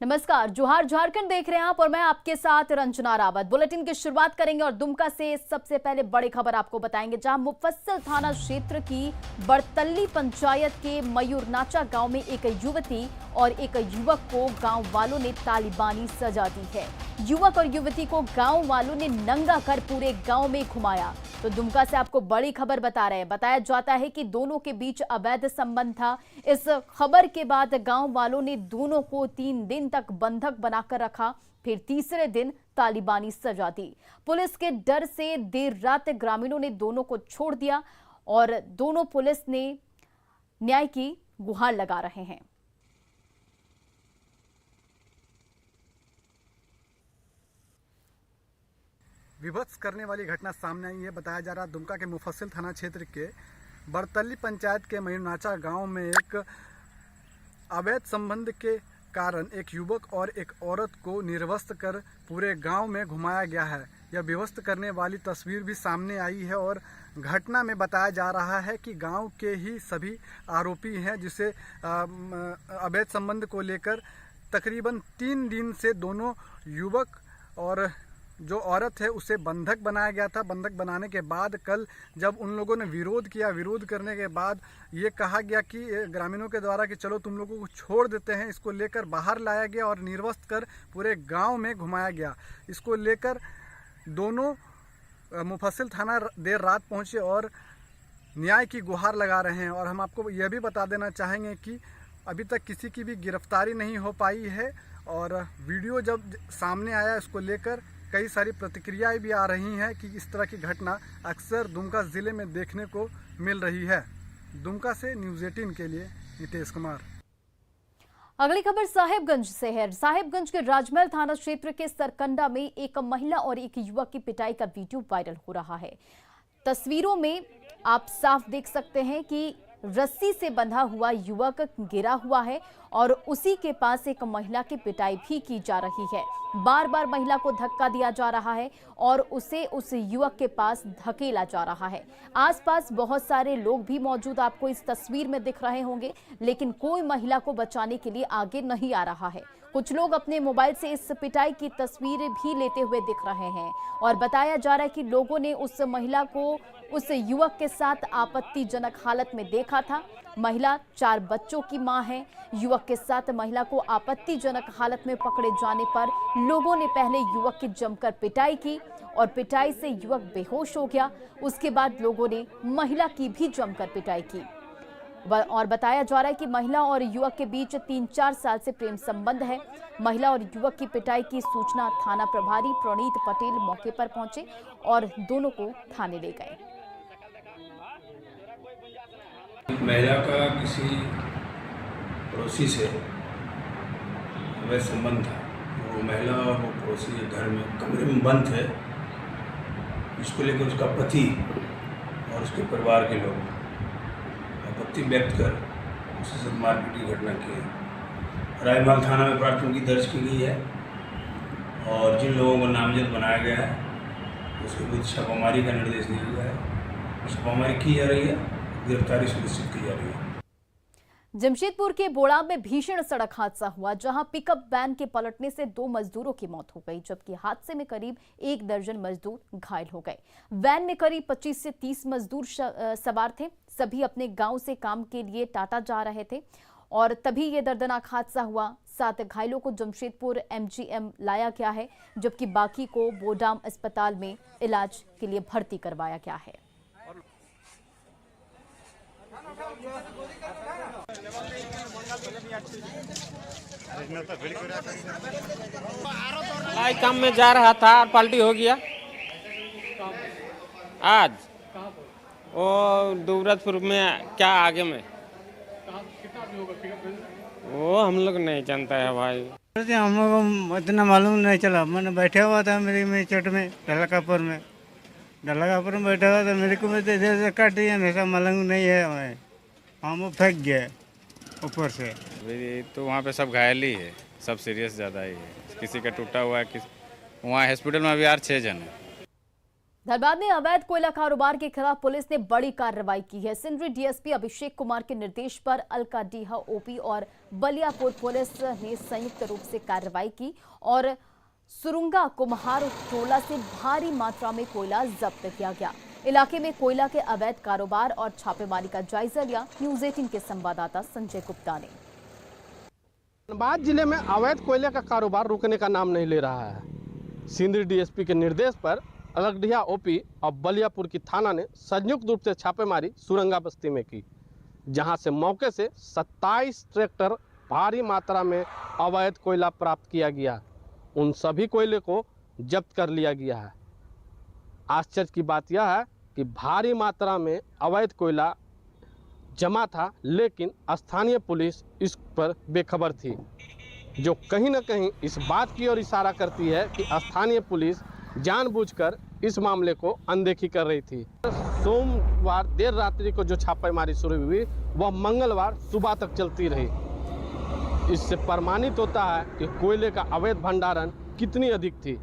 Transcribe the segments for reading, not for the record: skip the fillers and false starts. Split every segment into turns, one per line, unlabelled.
नमस्कार, जोहार झारखंड देख रहे हैं आप और मैं आपके साथ रंजना रावत। बुलेटिन की शुरुआत करेंगे और दुमका से सबसे पहले बड़ी खबर आपको बताएंगे, जहां मुफस्सिल थाना क्षेत्र की बड़तल्ली पंचायत के मयूरनाचा गांव में एक युवती और एक युवक को गांव वालों ने तालिबानी सजा दी है। युवक और युवती को गांव वालों ने नंगा कर पूरे गांव में घुमाया। तो दुमका से आपको बड़ी खबर बता रहे हैं। बताया जाता है कि दोनों के बीच अवैध संबंध था। इस खबर के बाद गांव वालों ने दोनों को 3 दिन तक बंधक बनाकर रखा, फिर तीसरे दिन तालिबानी सजा दी। पुलिस के डर से देर रात ग्रामीणों ने दोनों को छोड़ दिया और दोनों पुलिस ने न्याय की गुहार लगा रहे हैं।
विभत्स करने वाली घटना सामने आई है। बताया जा रहा है दुमका के मुफस्सिल थाना क्षेत्र के बड़तल्ली पंचायत के मयूरनाचा गांव में एक अवैध संबंध के कारण एक युवक और एक औरत को निर्वस्त्र कर पूरे गांव में घुमाया गया है। यह विवस्त करने वाली तस्वीर भी सामने आई है और घटना में बताया जा रहा है कि गांव के ही सभी आरोपी हैं, जिसे अवैध संबंध को लेकर तकरीबन 3 दिन से दोनों युवक और जो औरत है उसे बंधक बनाया गया था। बंधक बनाने के बाद कल जब उन लोगों ने विरोध किया, विरोध करने के बाद ये कहा गया कि ग्रामीणों के द्वारा कि चलो तुम लोगों को छोड़ देते हैं, इसको लेकर बाहर लाया गया और निर्वस्त्र कर पूरे गांव में घुमाया गया। इसको लेकर दोनों मुफस्सिल थाना देर रात पहुंचे और न्याय की गुहार लगा रहे हैं। और हम आपको यह भी बता देना चाहेंगे कि अभी तक किसी की भी गिरफ्तारी नहीं हो पाई है और वीडियो जब सामने आया इसको लेकर कई सारी प्रतिक्रियाएं भी आ रही हैं कि इस तरह की घटना अक्सर दुमका ज़िले में देखने को मिल रही है। दुमका से न्यूज़ 18 के लिए नितेश कुमार।
अगली खबर साहेबगंज से है। साहेबगंज के राजमहल थाना क्षेत्र के सरकंडा में एक महिला और एक युवक की पिटाई का वीडियो वायरल हो रहा है। तस्वीरों में आप साफ देख सकते हैं कि रस्सी से बंधा हुआ युवक गिरा हुआ है और उसी के पास एक महिला की पिटाई भी की जा रही है। बार बार महिला को धक्का दिया जा रहा है और उसे उस युवक के पास धकेला जा रहा है। आसपास बहुत सारे लोग भी मौजूद आपको इस तस्वीर में दिख रहे होंगे, लेकिन कोई महिला को बचाने के लिए आगे नहीं आ रहा है। कुछ लोग अपने मोबाइल से इस पिटाई की तस्वीरें भी लेते हुए दिख रहे हैं और बताया जा रहा है कि लोगों ने उस महिला को उस युवक के साथ आपत्तिजनक हालत में देखा था। महिला 4 बच्चों की मां है। युवक के साथ महिला को आपत्तिजनक हालत में पकड़े जाने पर लोगों ने पहले युवक की जमकर पिटाई की और पिटाई से युवक बेहोश हो गया। उसके बाद लोगों ने महिला की भी जमकर पिटाई की और बताया जा रहा है कि महिला और युवक के बीच 3-4 साल से प्रेम संबंध है। महिला और युवक की पिटाई की सूचना थाना प्रभारी प्रणीत पटेल मौके पर पहुंचे और दोनों को थाने ले गए।
महिला का किसी पड़ोसी से अवैध संबंध था। वो महिला और वो पड़ोसी घर में कमरे में बंद थे। इसको लेकर उसका पति और उसके परिवार के लोग आपत्ति व्यक्त कर उसके साथ मारपीट की घटना की है। राजमहल थाना में प्राथमिकी दर्ज की गई है और जिन लोगों को नामजद बनाया गया है उसके विरुद्ध छापामारी का निर्देश दिया गया है। छापामारी की जा रही है, गिरफ्तारी सुनिश्चित की जा रही है।
जमशेदपुर के बोड़ा में भीषण सड़क हादसा हुआ, जहां पिकअप वैन के पलटने से 2 मजदूरों की मौत हो गई, जबकि हादसे में करीब 1 दर्जन मजदूर घायल हो गए। वैन में करीब 25 से 30 मजदूर सवार थे। सभी अपने गांव से काम के लिए टाटा जा रहे थे और तभी ये दर्दनाक हादसा हुआ। 7 घायलों को जमशेदपुर MGM लाया गया है, जबकि बाकी को बोडाम अस्पताल में इलाज के लिए भर्ती करवाया गया है।
आज काम में जा रहा था, पलटी हो गया। आज वो दुबराजपुर में क्या आगे में वो हम लोग नहीं जानता है भाई।
हम लोग को इतना मालूम नहीं चला। मैंने बैठा हुआ था मेरी चोट में डलाकापुर में बैठा हुआ था। मेरे को इधर से काट दिया, हमेशा मालूम नहीं है हमें। हम फेंक गए ऊपर से।
तो वहाँ पे सब घायल ही है, सब सीरियस ज़्यादा ही है। किसी का टूटा हुआ है, वहाँ हॉस्पिटल में अभी 6 जन है।
धनबाद में अवैध कोयला कारोबार के खिलाफ पुलिस ने बड़ी कार्रवाई की है। सिंदरी डीएसपी अभिषेक कुमार के निर्देश पर अलकाडीहा ओपी और बलियापुर पुलिस ने संयुक्त रूप से कार्रवाई की और सुरुंगा कुम्हार टोला से भारी मात्रा में कोयला जब्त किया गया। इलाके में कोयला के अवैध कारोबार और छापेमारी का जायजा लिया न्यूज़ 18 के संवाददाता संजय गुप्ता ने।
धनबाद जिले में अवैध कोयले का कारोबार रुकने का नाम नहीं ले रहा है। सिंदरी डीएसपी के निर्देश पर अलगडीहा ओपी और बलियापुर की थाना ने संयुक्त रूप से छापेमारी सुरंगा बस्ती में की, जहां से मौके से 27 ट्रैक्टर भारी मात्रा में अवैध कोयला प्राप्त किया गया। उन सभी कोयले को जब्त कर लिया गया है। आश्चर्य की बात यह है कि भारी मात्रा में अवैध कोयला जमा था, लेकिन स्थानीय पुलिस इस पर बेखबर थी, जो कहीं न कहीं इस बात की ओर इशारा करती है कि स्थानीय पुलिस जानबूझकर इस मामले को अनदेखी कर रही थी। सोमवार देर रात्रि को जो छापेमारी शुरू हुई वह मंगलवार सुबह तक चलती रही। इससे प्रमाणित होता है कि कोयले का अवैध भंडारण कितनी अधिक थी।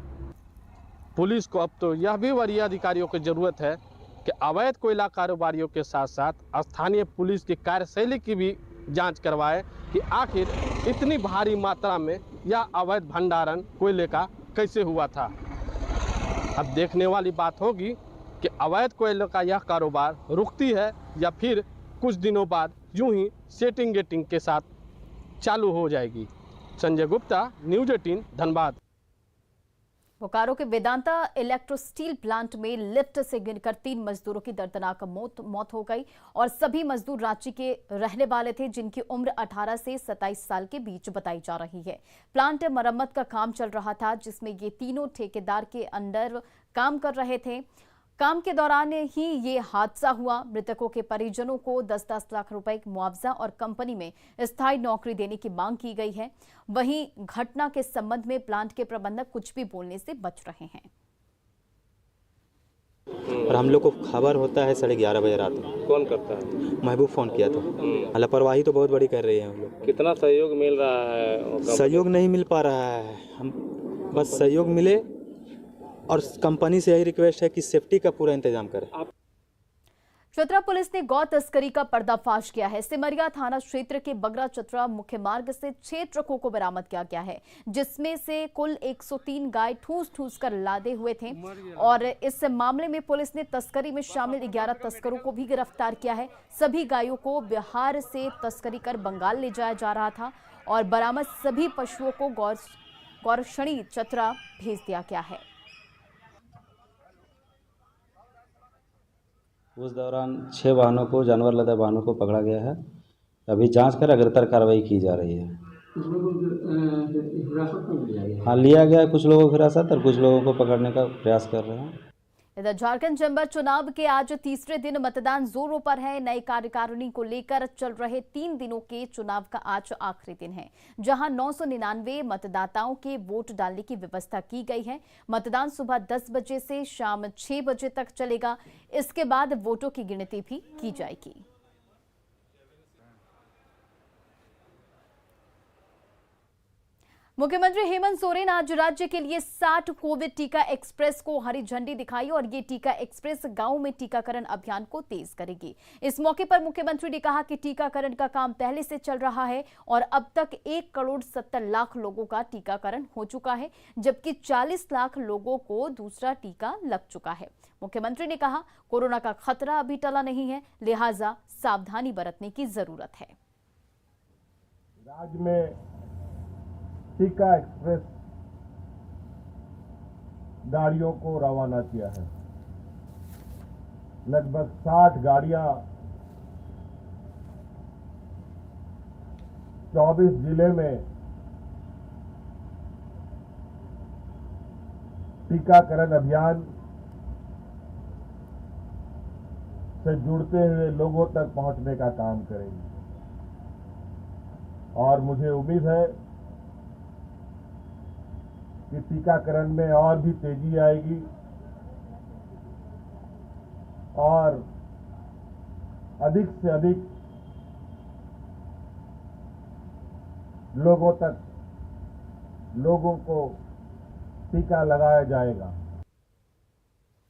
पुलिस को अब तो यह भी वरीय अधिकारियों की जरूरत है कि अवैध कोयला कारोबारियों के साथ साथ स्थानीय पुलिस की कार्यशैली की भी जांच करवाए कि आखिर इतनी भारी मात्रा में यह अवैध भंडारण कोयले का कैसे हुआ था। अब देखने वाली बात होगी कि अवैध कोयले का यह कारोबार रुकती है या फिर कुछ दिनों बाद यूं ही सेटिंग गेटिंग के साथ चालू हो जाएगी। संजय गुप्ता, न्यूज़ 18 धनबाद।
बोकारो के वेदांता इलेक्ट्रो स्टील प्लांट में लिफ्ट से गिरकर 3 मजदूरों की दर्दनाक मौत हो गई और सभी मजदूर रांची के रहने वाले थे, जिनकी उम्र 18 से 27 साल के बीच बताई जा रही है। प्लांट मरम्मत का काम चल रहा था, जिसमें ये तीनों ठेकेदार के अंडर काम कर रहे थे। काम के दौरान ही ये हादसा हुआ। मृतकों के परिजनों को 10-10 लाख रुपए मुआवजा और कंपनी में स्थायी नौकरी देने की मांग की गई है। वहीं घटना के संबंध में प्लांट के प्रबंधक कुछ भी बोलने से बच रहे हैं।
और हम लोग को खबर होता है 11:30 बजे रात में।
कौन करता है?
महबूब फोन किया था। लापरवाही तो बहुत बड़ी कर रही है हम लोग।
कितना सहयोग मिल रहा है?
सहयोग नहीं मिल पा रहा है। हम बस सहयोग मिले और कंपनी से यही रिक्वेस्ट है कि सेफ्टी का पूरा इंतजाम करें।
चतरा पुलिस ने गौ तस्करी का पर्दाफाश किया है। सिमरिया थाना क्षेत्र के बगरा चतरा मुख्य मार्ग से 6 ट्रकों को बरामद किया गया है, जिसमें से कुल 103 गाय ठूस कर लादे हुए थे। और इस मामले में पुलिस ने तस्करी में शामिल 11 तस्करों को भी गिरफ्तार किया है। सभी गायों को बिहार से तस्करी कर बंगाल ले जाया जा रहा था और बरामद सभी पशुओं को गौरक्षणी चतरा भेज दिया गया है।
उस दौरान 6 वाहनों को, जानवर लदा वाहनों को पकड़ा गया है। अभी जांच कर अग्रतर कार्रवाई की जा रही है। हाँ, लिया गया है कुछ लोगों को हिरासत और कुछ लोगों को पकड़ने का प्रयास कर रहे हैं।
इधर झारखंड चैम्बर चुनाव के आज तीसरे दिन मतदान जोरों पर है। नई कार्यकारिणी को लेकर चल रहे 3 दिनों के चुनाव का आज आखिरी दिन है, जहां 999 मतदाताओं के वोट डालने की व्यवस्था की गई है। मतदान सुबह 10 बजे से शाम 6 बजे तक चलेगा। इसके बाद वोटों की गिनती भी की जाएगी। मुख्यमंत्री हेमंत सोरेन आज राज्य के लिए 60 कोविड टीका एक्सप्रेस को हरी झंडी दिखाई और ये टीका एक्सप्रेस गांव में टीकाकरण अभियान को तेज करेगी। इस मौके पर मुख्यमंत्री ने कहा कि टीकाकरण का काम पहले से चल रहा है और अब तक 1,70,00,000 लोगों का टीकाकरण हो चुका है, जबकि 40 लाख लोगों को दूसरा टीका लग चुका है। मुख्यमंत्री ने कहा, कोरोना का खतरा अभी टला नहीं है, लिहाजा सावधानी बरतने की जरूरत है।
राज्य में टीका एक्सप्रेस गाड़ियों को रवाना किया है। लगभग 60 गाड़ियां 24 जिले में टीकाकरण अभियान से जुड़ते हुए लोगों तक पहुंचने का काम करेंगे और मुझे उम्मीद है कि टीकाकरण में और भी तेजी आएगी और अधिक से अधिक लोगों को टीका लगाया जाएगा।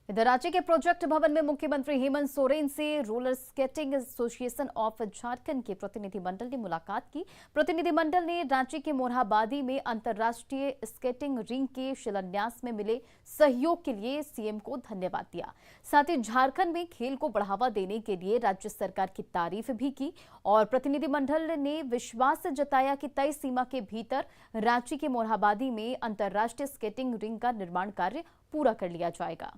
इधर रांची के प्रोजेक्ट भवन में मुख्यमंत्री हेमंत सोरेन से roller skating association of Jharkhand के प्रतिनिधिमंडल ने मुलाकात की। प्रतिनिधिमंडल ने रांची के मोरहाबादी में अंतर्राष्ट्रीय स्केटिंग रिंग के शिलान्यास में मिले सहयोग के लिए सीएम को धन्यवाद दिया। साथ ही झारखंड में खेल को बढ़ावा देने के लिए राज्य सरकार की तारीफ भी की और प्रतिनिधिमंडल ने विश्वास जताया कि तय सीमा के भीतर रांची के मोरहाबादी में अंतर्राष्ट्रीय स्केटिंग रिंग का निर्माण कार्य पूरा कर लिया जाएगा।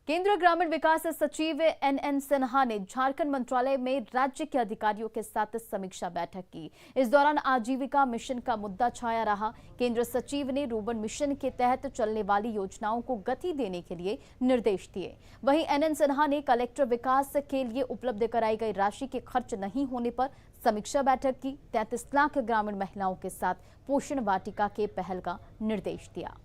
केंद्रीय ग्रामीण विकास सचिव एनएन सिन्हा ने झारखंड मंत्रालय में राज्य के अधिकारियों के साथ समीक्षा बैठक की। इस दौरान आजीविका मिशन का मुद्दा छाया रहा। केंद्र सचिव ने रूबन मिशन के तहत चलने वाली योजनाओं को गति देने के लिए निर्देश दिए। वहीं एनएन सिन्हा ने कलेक्टर विकास के लिए उपलब्ध कराई गई राशि के खर्च नहीं होने पर समीक्षा बैठक की। 33 लाख ग्रामीण महिलाओं के साथ पोषण वाटिका के पहल का निर्देश दिया।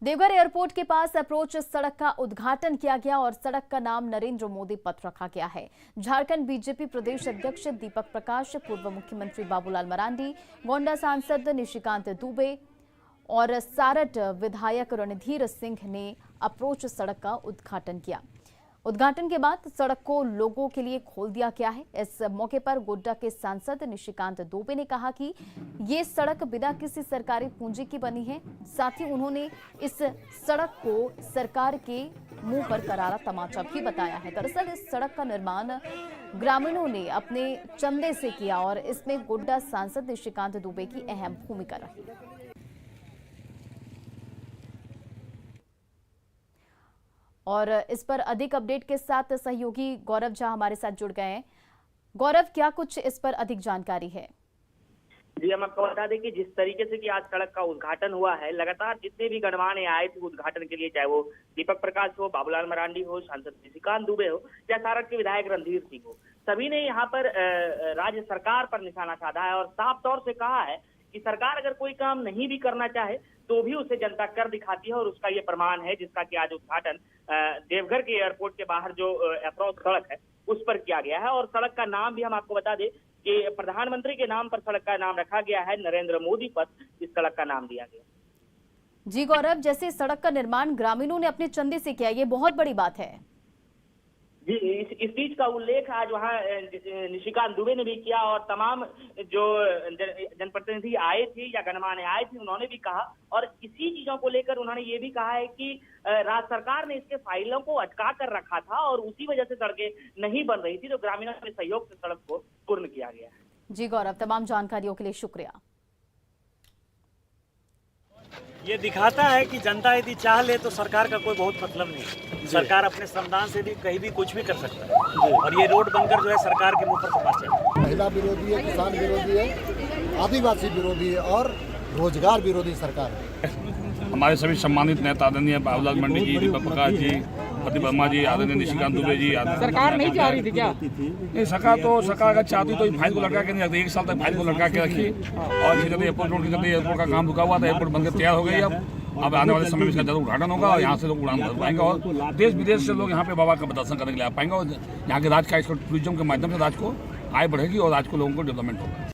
देवघर एयरपोर्ट के पास अप्रोच सड़क का उद्घाटन किया गया और सड़क का नाम नरेंद्र मोदी पथ रखा गया है। झारखंड बीजेपी प्रदेश अध्यक्ष दीपक प्रकाश, पूर्व मुख्यमंत्री बाबूलाल मरांडी, गोंडा सांसद निशिकांत दुबे और सारठ विधायक रणधीर सिंह ने अप्रोच सड़क का उद्घाटन किया। उद्घाटन के बाद सड़क को लोगों के लिए खोल दिया गया है। इस मौके पर गोड्डा के सांसद निशिकांत दुबे ने कहा कि ये सड़क बिना किसी सरकारी पूंजी की बनी है। साथ ही उन्होंने इस सड़क को सरकार के मुंह पर करारा तमाचा भी बताया है। दरअसल इस सड़क का निर्माण ग्रामीणों ने अपने चंदे से किया और इसमें गोड्डा सांसद निशिकांत दुबे की अहम भूमिका रही। और इस पर अधिक अपडेट के साथ सहयोगी गौरव झा हमारे साथ जुड़ गए हैं। गौरव, क्या कुछ इस पर अधिक जानकारी है?
जी, हम आपको बता दें कि जिस तरीके से कि आज सड़क का उद्घाटन हुआ है, लगातार जितने भी गणमान्य आए थे उद्घाटन के लिए, चाहे वो दीपक प्रकाश हो, बाबूलाल मरांडी हो, सांसद निशिकांत दुबे हो या सारठ के विधायक रणधीर सिंह हो, सभी ने यहाँ पर राज्य सरकार पर निशाना साधा है और साफ तौर से कहा है कि सरकार अगर कोई काम नहीं भी करना चाहे तो भी उसे जनता कर दिखाती है और उसका ये प्रमाण है, जिसका कि आज उद्घाटन देवघर के एयरपोर्ट के बाहर जो अप्रोच सड़क है उस पर किया गया है। और सड़क का नाम भी हम आपको बता दें कि प्रधानमंत्री के नाम पर सड़क का नाम रखा गया है, नरेंद्र मोदी पथ इस सड़क का नाम दिया गया।
जी गौरव, जैसे सड़क का निर्माण ग्रामीणों ने अपने चंदे से किया, ये बहुत बड़ी बात है।
जी, इस चीज का उल्लेख आज वहाँ निशिकांत दुबे ने भी किया और तमाम जो जनप्रतिनिधि आए थे या गणमान्य आए थे उन्होंने भी कहा और इसी चीजों को लेकर उन्होंने ये भी कहा है कि राज्य सरकार ने इसके फाइलों को अटका कर रखा था और उसी वजह से सड़कें नहीं बन रही थी, तो ग्रामीणों के सहयोग से सड़क को पूर्ण किया गया है।
जी गौरव, तमाम जानकारियों के लिए शुक्रिया।
ये दिखाता है कि जनता यदि चाह ले तो सरकार का कोई बहुत मतलब नहीं। सरकार अपने श्रमदान से भी कहीं भी कुछ भी कर सकता है और ये रोड बनकर जो है सरकार के मुंह पर तपास है।
महिला विरोधी है, किसान विरोधी है, आदिवासी विरोधी है और रोजगार विरोधी सरकार है।
हमारे सभी सम्मानित नेता आदरणीय बाबूलाल मरांडी जी, दीपक प्रकाश जी, पति वर्मा जी, आदरणीय निशिकांत दुबे जी।
सरकार नहीं चाह रही थी क्या?
नहीं, सरकार अगर चाहती तो फाइल को लटका के नहीं रखती। 1 साल तक फाइल को लटका के रखी और एयरपोर्ट रोड की एयरपोर्ट का काम रुका हुआ था, एयरपोर्ट बनकर तैयार हो गई। अब आने वाले समय में इसका जरूर उद्घाटन होगा और यहाँ से लोग उड़ान भर पाएंगे और देश विदेश से लोग यहाँ पे बाबा का दर्शन करने के लिए आ पाएंगे और यहाँ के राज्य का इसको टूरिज्म के माध्यम से राज्य को आय बढ़ेगी और राज्य को लोगों को डेवलपमेंट होगा।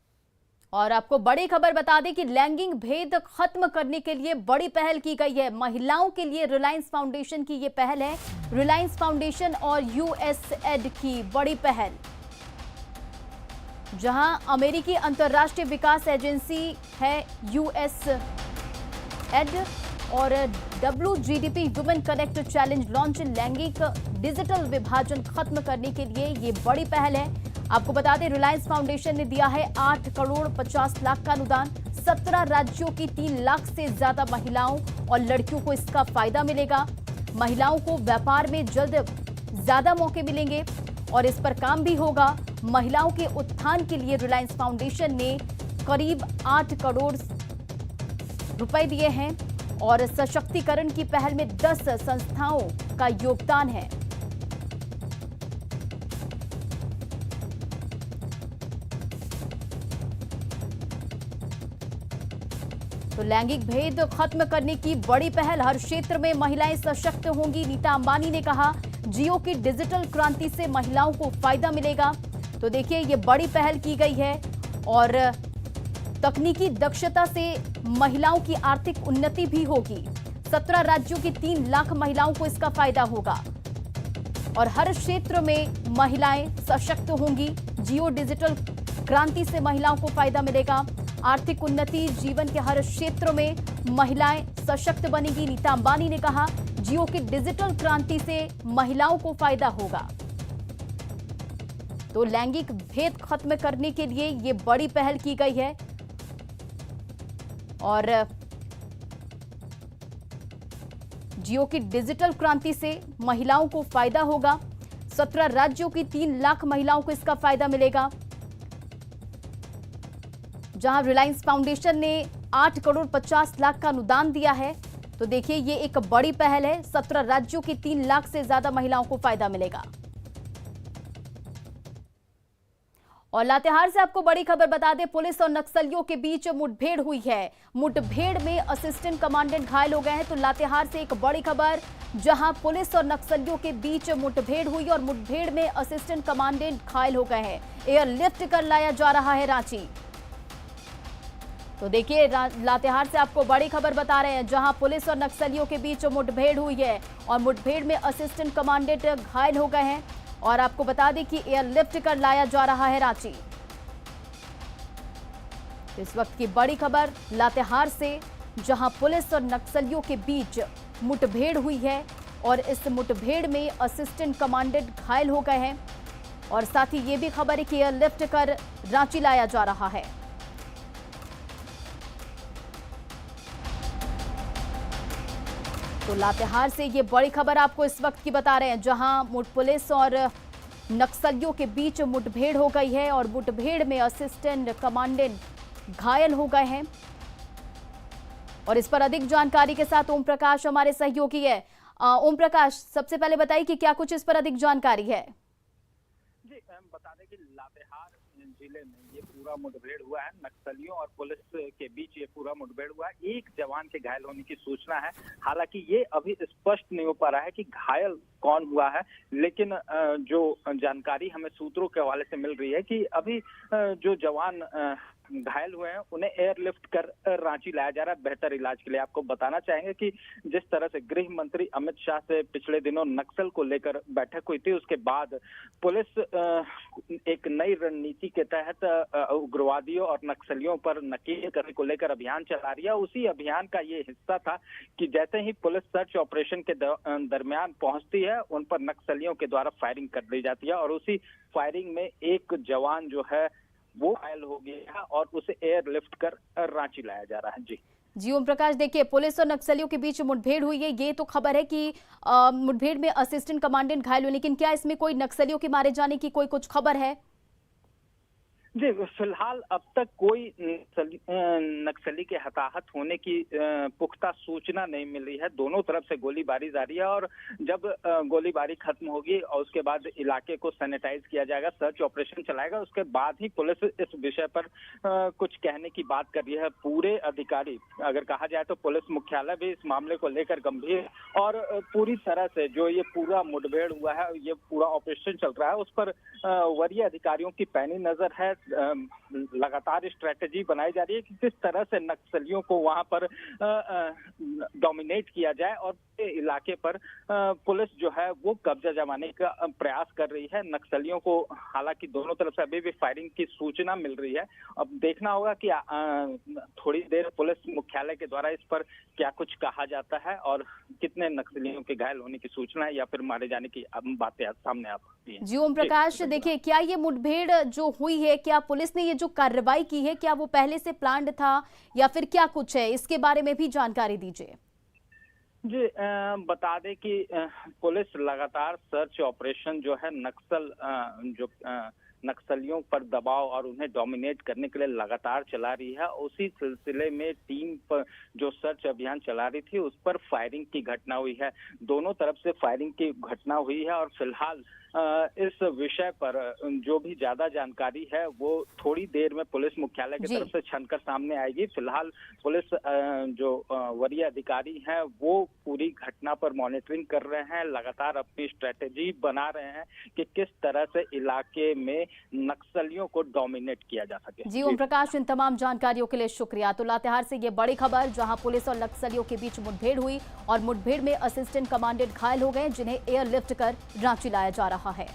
और आपको बड़ी खबर बता दें कि लैंगिक भेद खत्म करने के लिए बड़ी पहल की गई है। महिलाओं के लिए रिलायंस फाउंडेशन की ये पहल है। रिलायंस फाउंडेशन और यूएसएड की बड़ी पहल, जहां अमेरिकी अंतर्राष्ट्रीय विकास एजेंसी है यूएसएड और WGDP women connect challenge launch लैंगिक डिजिटल विभाजन खत्म करने के लिए ये बड़ी पहल है। आपको बता दें, रिलायंस फाउंडेशन ने दिया है 8 करोड़ 50 लाख का अनुदान। 17 राज्यों की 3 लाख से ज्यादा महिलाओं और लड़कियों को इसका फायदा मिलेगा। महिलाओं को व्यापार में जल्द ज्यादा मौके मिलेंगे और इस पर काम भी होगा। महिलाओं के उत्थान के लिए रिलायंस फाउंडेशन ने करीब 8 करोड़ रुपए दिए हैं और सशक्तिकरण की पहल में 10 संस्थाओं का योगदान है। तो लैंगिक भेद खत्म करने की बड़ी पहल, हर क्षेत्र में महिलाएं सशक्त होंगी। नीता अंबानी ने कहा, जियो की डिजिटल क्रांति से महिलाओं को फायदा मिलेगा। तो देखिए, ये बड़ी पहल की गई है और तकनीकी दक्षता से महिलाओं की आर्थिक उन्नति भी होगी। 17 राज्यों की 3 लाख महिलाओं को इसका फायदा होगा और हर क्षेत्र में महिलाएं सशक्त होंगी। जियो डिजिटल क्रांति से महिलाओं को फायदा मिलेगा। आर्थिक उन्नति, जीवन के हर क्षेत्र में महिलाएं सशक्त बनेगी। नीता अंबानी ने कहा, जियो की डिजिटल क्रांति से महिलाओं को फायदा होगा। तो लैंगिक भेद खत्म करने के लिए ये बड़ी पहल की गई है और जियो की डिजिटल क्रांति से महिलाओं को फायदा होगा। 17 राज्यों की 3 लाख महिलाओं को इसका फायदा मिलेगा। जहां रिलायंस फाउंडेशन ने 8 करोड़ 50 लाख का अनुदान दिया है, तो देखिए ये एक बड़ी पहल है। 17 राज्यों की 3 लाख से ज्यादा महिलाओं को फायदा मिलेगा। और लातेहार से आपको बड़ी खबर बता दें, पुलिस और नक्सलियों के बीच मुठभेड़ हुई है। मुठभेड़ में असिस्टेंट कमांडेंट घायल हो गए हैं। तो लातेहार से एक बड़ी खबर, जहां पुलिस और नक्सलियों के बीच मुठभेड़ हुई और मुठभेड़ में असिस्टेंट कमांडेंट घायल हो गए हैं। एयरलिफ्ट कर लाया जा रहा है रांची। तो देखिए लातेहार से आपको बड़ी खबर बता रहे हैं, जहां पुलिस और नक्सलियों के बीच मुठभेड़ हुई है और मुठभेड़ में असिस्टेंट कमांडेंट घायल हो गए हैं। और आपको बता दें कि एयरलिफ्ट कर लाया जा रहा है रांची। इस वक्त की बड़ी खबर लातेहार से, जहां पुलिस और नक्सलियों के बीच मुठभेड़ हुई है और इस मुठभेड़ में असिस्टेंट कमांडेंट घायल हो गए हैं। और साथ ही ये भी खबर है कि एयरलिफ्ट कर रांची लाया जा रहा है। तो लातेहार से ये बड़ी खबर आपको इस वक्त की बता रहे हैं, जहां पुलिस और नक्सलियों के बीच मुठभेड़ हो गई है और मुठभेड़ में असिस्टेंट कमांडेंट घायल हो गए हैं। और इस पर अधिक जानकारी के साथ ओम प्रकाश हमारे सहयोगी है। ओम प्रकाश, सबसे पहले बताइए कि क्या कुछ इस पर अधिक जानकारी है।
जी, बता दें कि लातेहार जिले में ये पूरा मुठभेड़ हुआ है। नक्सलियों और पुलिस के बीच ये पूरा मुठभेड़ हुआ है। एक जवान के घायल होने की सूचना है। हालांकि ये अभी स्पष्ट नहीं हो पा रहा है कि घायल कौन हुआ है, लेकिन जो जानकारी हमें सूत्रों के हवाले से मिल रही है कि अभी जो जवान घायल हुए हैं उन्हें एयरलिफ्ट कर रांची लाया जा रहा है बेहतर इलाज के लिए। आपको बताना चाहेंगे कि जिस तरह से गृह मंत्री अमित शाह से पिछले दिनों नक्सल को लेकर बैठक हुई थी, उसके बाद पुलिस एक नई रणनीति के तहत उग्रवादियों और नक्सलियों पर नकेल करने को लेकर अभियान चला रही है। उसी अभियान का ये हिस्सा था कि जैसे ही पुलिस सर्च ऑपरेशन के दरमियान पहुंचती है, उन पर नक्सलियों के द्वारा फायरिंग कर दी जाती है और उसी फायरिंग में एक जवान जो है वो घायल हो गया है और उसे एयरलिफ्ट कर रांची लाया जा रहा है। जी
ओम प्रकाश, देखिए पुलिस और नक्सलियों के बीच मुठभेड़ हुई है, ये तो खबर है कि मुठभेड़ में असिस्टेंट कमांडेंट घायल हुए, लेकिन क्या इसमें कोई नक्सलियों के मारे जाने की कोई कुछ खबर है?
जी, फिलहाल अब तक कोई नक्सली के हताहत होने की पुख्ता सूचना नहीं मिली है। दोनों तरफ से गोलीबारी जारी है और जब गोलीबारी खत्म होगी और उसके बाद इलाके को सैनिटाइज किया जाएगा, सर्च ऑपरेशन चलाएगा, उसके बाद ही पुलिस इस विषय पर कुछ कहने की बात कर रही है। पूरे अधिकारी, अगर कहा जाए तो पुलिस मुख्यालय भी इस मामले को लेकर गंभीर और पूरी तरह से जो ये पूरा मुठभेड़ हुआ है, ये पूरा ऑपरेशन चल रहा है, उस पर वरीय अधिकारियों की पैनी नजर है। लगातार स्ट्रेटेजी बनाई जा रही है कि किस तरह से नक्सलियों को वहां पर डोमिनेट किया जाए और इलाके पर पुलिस जो है वो कब्जा जमाने का प्रयास कर रही है। नक्सलियों को हालांकि दोनों तरफ से अभी भी फायरिंग की सूचना मिल रही है। अब देखना होगा कि थोड़ी देर पुलिस मुख्यालय के द्वारा इस पर क्या कुछ कहा जाता है और कितने नक्सलियों के घायल होने की सूचना है या फिर मारे जाने की बातें सामने आ सकती है।
जी ओम प्रकाश, देखिए क्या ये मुठभेड़ जो हुई है, क्या पुलिस ने ये जो कार्रवाई की है, क्या वो पहले से प्लान्ड था या फिर क्या कुछ है, इसके बारे में भी जानकारी दीजिए।
जी, बता दें कि पुलिस लगातार सर्च ऑपरेशन जो है नक्सलियों पर दबाव और उन्हें डोमिनेट करने के लिए लगातार चला रही है। उसी सिलसिले में टीम पर जो सर्च अभियान चला रही थी उस पर फायरिंग की घटना हुई है। दोनों तरफ से फायरिंग की घटना हुई है और फिलहाल इस विषय पर जो भी ज्यादा जानकारी है वो थोड़ी देर में पुलिस मुख्यालय की तरफ से छनकर सामने आएगी। फिलहाल पुलिस जो वरीय अधिकारी हैं वो पूरी घटना पर मॉनिटरिंग कर रहे हैं, लगातार अपनी स्ट्रेटेजी बना रहे हैं कि किस तरह से इलाके में नक्सलियों को डोमिनेट किया जा सके।
जी ओम प्रकाश, इन तमाम जानकारियों के लिए शुक्रिया। तो लातेहार से ये बड़ी खबर, जहां पुलिस और नक्सलियों के बीच मुठभेड़ हुई और मुठभेड़ में असिस्टेंट कमांडेंट घायल हो गए, जिन्हें एयरलिफ्ट कर रांची लाया जा रहा है।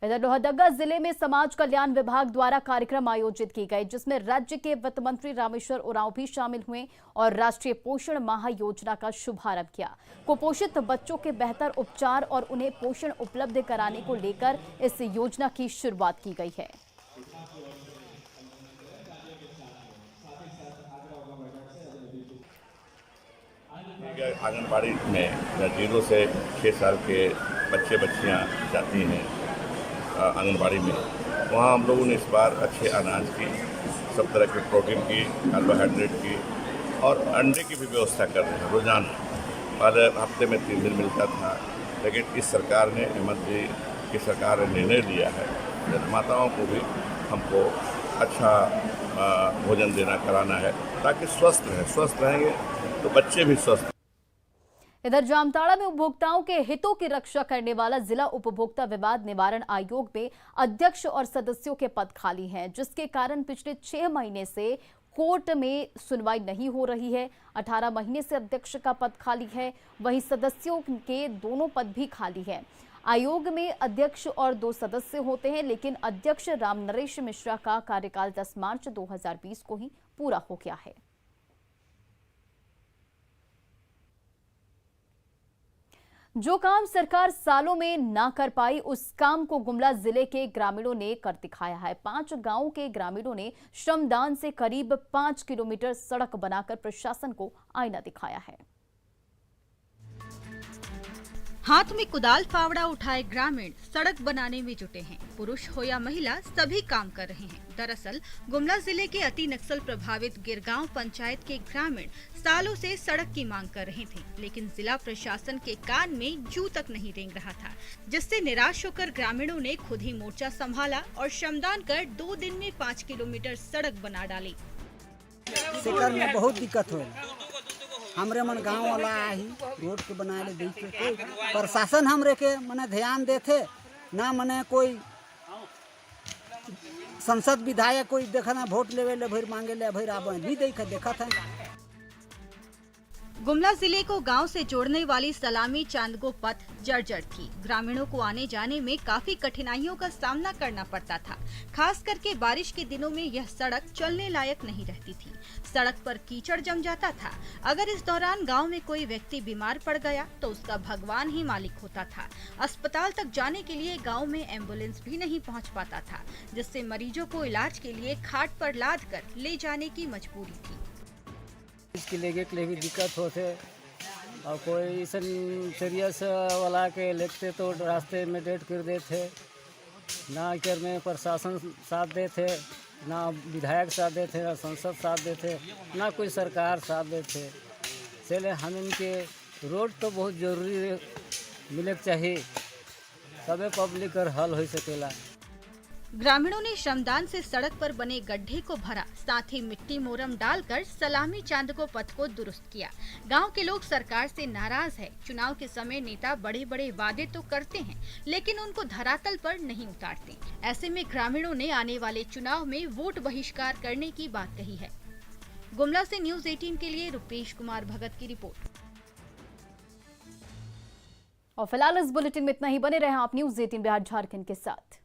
इधर लोहरदगा जिले में समाज कल्याण विभाग द्वारा कार्यक्रम आयोजित की गए, जिसमें राज्य के वित्त मंत्री रामेश्वर उरांव भी शामिल हुए और राष्ट्रीय पोषण माह योजना का शुभारंभ किया। कुपोषित बच्चों के बेहतर उपचार और उन्हें पोषण उपलब्ध कराने को लेकर इस योजना की शुरुआत की गई है।
आंगनबाड़ी में 0 से 6 साल के बच्चे बच्चियां जाती हैं आंगनबाड़ी में, वहाँ हम लोगों ने इस बार अच्छे अनाज की, सब तरह के प्रोटीन की, कार्बोहाइड्रेट की और अंडे की भी व्यवस्था कर रहे हैं रोजाना। पहले हफ्ते में 3 दिन मिलता था, लेकिन इस सरकार ने, हेमंत जी की सरकार ने निर्णय लिया है माताओं को भी हमको अच्छा भोजन देना कराना है, ताकि स्वस्थ रहें। स्वस्थ रहेंगे तो बच्चे भी स्वस्थ।
इधर जामताड़ा में उपभोक्ताओं के हितों की रक्षा करने वाला जिला उपभोक्ता विवाद निवारण आयोग में अध्यक्ष और सदस्यों के पद खाली हैं, जिसके कारण पिछले 6 महीने से कोर्ट में सुनवाई नहीं हो रही है। 18 महीने से अध्यक्ष का पद खाली है, वहीं सदस्यों के दोनों पद भी खाली हैं। आयोग में अध्यक्ष और 2 सदस्य होते हैं, लेकिन अध्यक्ष राम नरेश मिश्रा का कार्यकाल 10 मार्च 2020 को ही पूरा हो गया है। जो काम सरकार सालों में ना कर पाई, उस काम को गुमला जिले के ग्रामीणों ने कर दिखाया है। 5 गांवों के ग्रामीणों ने श्रमदान से करीब 5 किलोमीटर सड़क बनाकर प्रशासन को आईना दिखाया है।
हाथ में कुदाल फावड़ा उठाए ग्रामीण सड़क बनाने में जुटे हैं। पुरुष हो या महिला, सभी काम कर रहे हैं। दरअसल गुमला जिले के अति नक्सल प्रभावित गिरगांव पंचायत के ग्रामीण सालों से सड़क की मांग कर रहे थे, लेकिन जिला प्रशासन के कान में जू तक नहीं रेंग रहा था, जिससे निराश होकर ग्रामीणों ने खुद ही मोर्चा संभाला और श्रमदान कर 2 दिन में 5 किलोमीटर सड़क बना डाली।
शिकार में बहुत दिक्कत हो, हमरे मन गांव वाला ही रोड के बनाए ले देखे, कोई प्रशासन हमरे के मने ध्यान देते ना, मने कोई संसद विधायक कोई देखना वोट लेवे ले भर मांगे ले भर आवे भी देखा था।
गुमला जिले को गांव से जोड़ने वाली सलामी चांदगो पथ जर्जर थी। ग्रामीणों को आने जाने में काफी कठिनाइयों का सामना करना पड़ता था। खास करके बारिश के दिनों में यह सड़क चलने लायक नहीं रहती थी। सड़क पर कीचड़ जम जाता था। अगर इस दौरान गांव में कोई व्यक्ति बीमार पड़ गया तो उसका भगवान ही मालिक होता था। अस्पताल तक जाने के लिए गाँव में एम्बुलेंस भी नहीं पहुँच पाता था, जिससे मरीजों को इलाज के लिए खाट पर लाद कर ले जाने की मजबूरी थी।
इसके लेके के लिए भी दिक्कत होते और कोई सीरियस वाला के लेते तो रास्ते में डेट कर देते, ना कर में प्रशासन साथ देते, ना विधायक साथ देते, ना संसद साथ देते, ना कोई सरकार साथ देते। इसलिए हम इनके रोड तो बहुत जरूरी मिले चाहिए, तबे पब्लिक का हल हो सकेला।
ग्रामीणों ने श्रमदान से सड़क पर बने गड्ढे को भरा, साथ ही मिट्टी मोरम डालकर सलामी चांदगो पथ को दुरुस्त किया। गांव के लोग सरकार से नाराज है। चुनाव के समय नेता बड़े बड़े वादे तो करते हैं, लेकिन उनको धरातल पर नहीं उतारते। ऐसे में ग्रामीणों ने आने वाले चुनाव में वोट बहिष्कार करने की बात कही है। गुमला से न्यूज़ 18 के लिए रुपेश कुमार भगत की रिपोर्ट।
और फिलहाल इस बुलेटिन में इतना ही। बने रहे आप न्यूज़ 18 बिहार झारखंड के साथ।